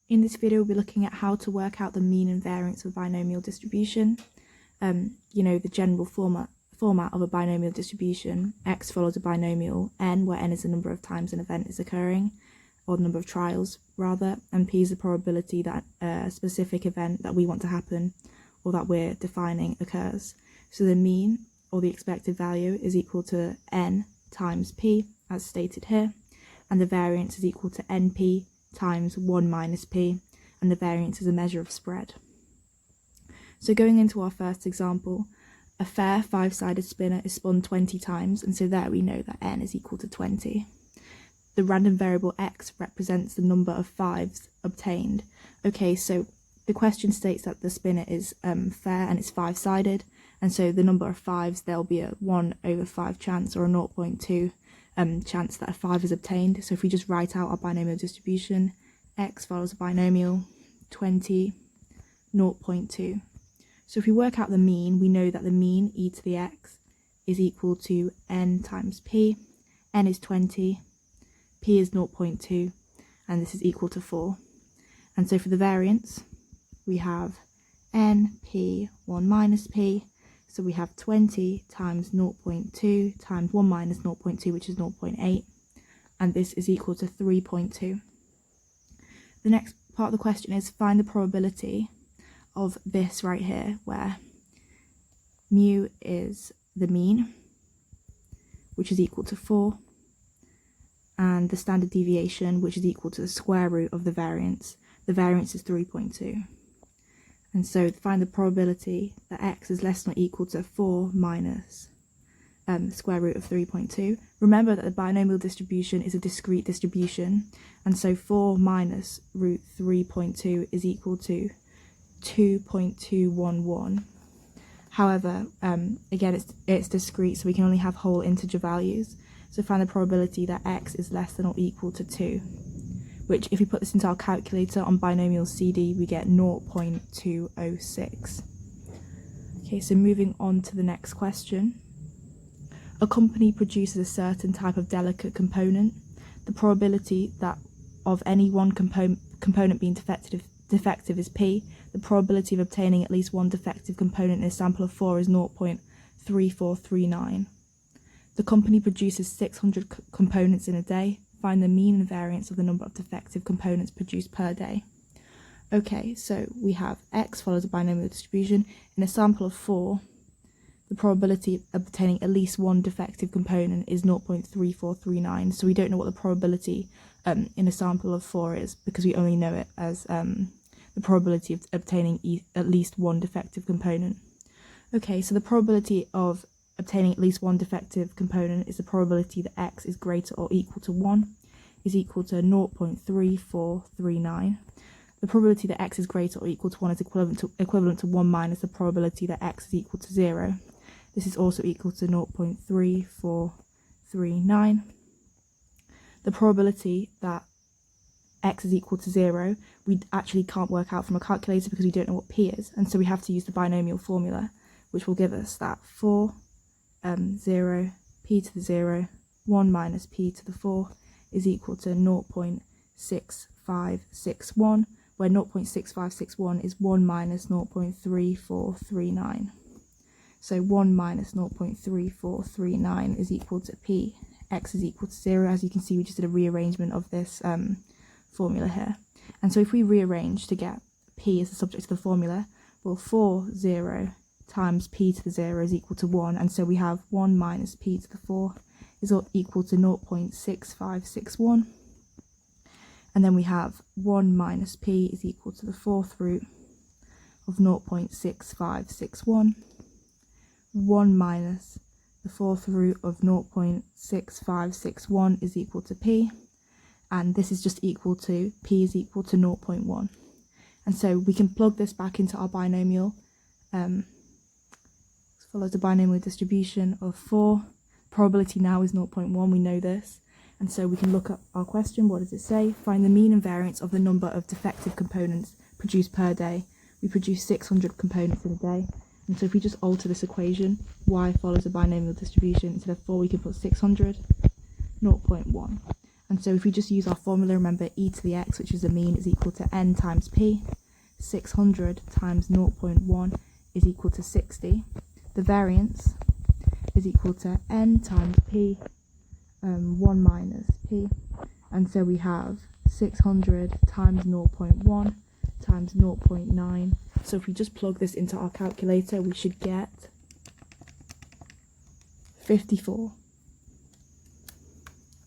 In this video, we'll be looking at how to work out the mean and variance of a binomial distribution. The general format of a binomial distribution. X follows a binomial, n, where n is the number of times an event is occurring, or the number of trials, rather, and p is the probability that a specific event that we want to happen, or that we're defining, occurs. So the mean, or the expected value, is equal to n times p, as stated here, and the variance is equal to np times 1 minus p, and the variance is a measure of spread. So going into our first example, a fair 5-sided spinner is spun 20 times, and so there we know that n is equal to 20. The random variable x represents the number of fives obtained. Okay, so the question states that the spinner is fair and it's 5-sided, and so the number of fives, there'll be a 1/5 chance, or a 0.2 chance that a 5 is obtained. So if we just write out our binomial distribution, x follows a binomial, 20, 0.2. So if we work out the mean, we know that the mean, e to the x, is equal to n times p. N is 20, p is 0.2, and this is equal to 4. And so for the variance, we have np 1 minus p. So we have 20 times 0.2 times 1 minus 0.2, which is 0.8, and this is equal to 3.2. The next part of the question is find the probability of this right here, where mu is the mean, which is equal to 4, and the standard deviation, which is equal to the square root of the variance. The variance is 3.2. And so find the probability that x is less than or equal to 4 minus square root of 3.2. Remember that the binomial distribution is a discrete distribution, and so 4 minus root 3.2 is equal to 2.211. However, again, it's discrete, so we can only have whole integer values. So find the probability that x is less than or equal to 2. Which, if we put this into our calculator on binomial CD, we get 0.206. Okay, so moving on to the next question. A company produces a certain type of delicate component. The probability that of any one component being defective is p. The probability of obtaining at least one defective component in a sample of 4 is 0.3439. The company produces 600 components in a day. Find the mean and variance of the number of defective components produced per day. Okay, so we have x follows a binomial distribution. In a sample of 4, the probability of obtaining at least one defective component is 0.3439. So we don't know what the probability in a sample of 4 is, because we only know it as the probability of obtaining at least one defective component. Okay, so the probability of obtaining at least one defective component is the probability that x is greater or equal to 1 is equal to 0.3439. The probability that x is greater or equal to 1 is equivalent to 1 minus the probability that x is equal to 0. This is also equal to 0.3439. The probability that x is equal to 0, we actually can't work out from a calculator because we don't know what p is, and so we have to use the binomial formula, which will give us that 4 0, p to the 0, 1 minus p to the 4 is equal to 0.6561, where 0.6561 is 1 minus 0.3439. So 1 minus 0.3439 is equal to p. X is equal to 0. As you can see, we just did a rearrangement of this formula here. And so if we rearrange to get p as the subject of the formula, well, 0 times p to the 0 is equal to 1, and so we have 1 minus p to the 4 is equal to 0.6561, and then we have 1 minus p is equal to the 4th root of 0.6561, 1 minus the 4th root of 0.6561 is equal to p, and this is just equal to p is equal to 0.1. And so we can plug this back into our binomial. Follows a binomial distribution of 4. Probability now is 0.1, we know this. And so we can look at our question. What does it say? Find the mean and variance of the number of defective components produced per day. We produce 600 components in a day. And so if we just alter this equation, y follows a binomial distribution. Instead of 4, we can put 600, 0.1. And so if we just use our formula, remember e to the x, which is the mean, is equal to n times p. 600 times 0.1 is equal to 60. The variance is equal to n times p, 1 minus p. And so we have 600 times 0.1 times 0.9. So if we just plug this into our calculator, we should get 54.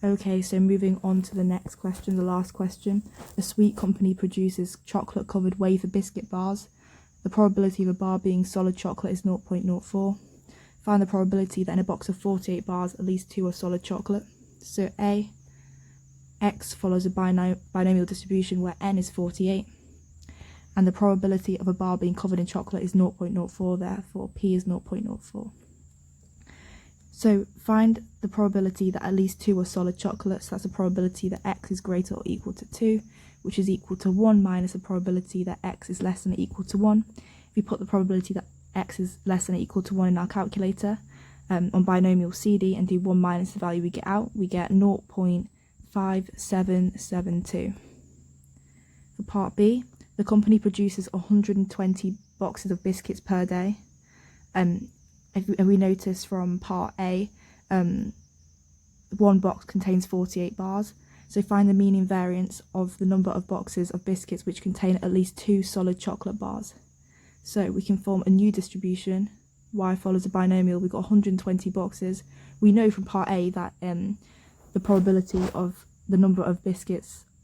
Okay, so moving on to the next question, the last question. A sweet company produces chocolate-covered wafer biscuit bars. The probability of a bar being solid chocolate is 0.04. Find the probability that in a box of 48 bars, at least 2 are solid chocolate. So A, x follows a binomial distribution where n is 48. And the probability of a bar being covered in chocolate is 0.04, therefore P is 0.04. So find the probability that at least 2 are solid chocolate. So that's a probability that x is greater or equal to 2, which is equal to 1 minus the probability that x is less than or equal to 1. If we put the probability that x is less than or equal to 1 in our calculator on binomial CD and do 1 minus the value we get out, we get 0.5772. For part B, the company produces 120 boxes of biscuits per day. If we notice from part A, one box contains 48 bars. So find the mean invariance of the number of boxes of biscuits which contain at least 2 solid chocolate bars. So we can form a new distribution. Y follows a binomial. We've got 120 boxes. We know from part A that the probability of the number of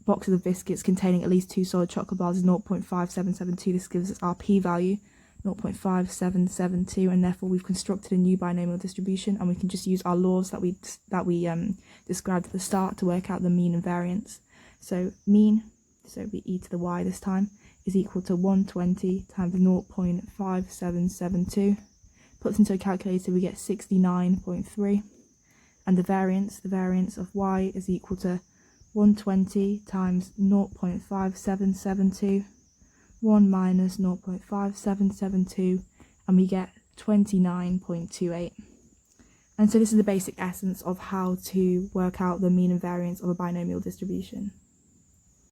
boxes of biscuits containing at least 2 solid chocolate bars is 0.5772. This gives us our p-value, 0.5772, and therefore we've constructed a new binomial distribution, and we can just use our laws that we described at the start to work out the mean and variance. So mean, so it'd be e to the y this time, is equal to 120 times 0.5772. Puts into a calculator, we get 69.3. And the variance of y is equal to 120 times 0.5772, 1 minus 0.5772, and we get 29.28. And so this is the basic essence of how to work out the mean and variance of a binomial distribution.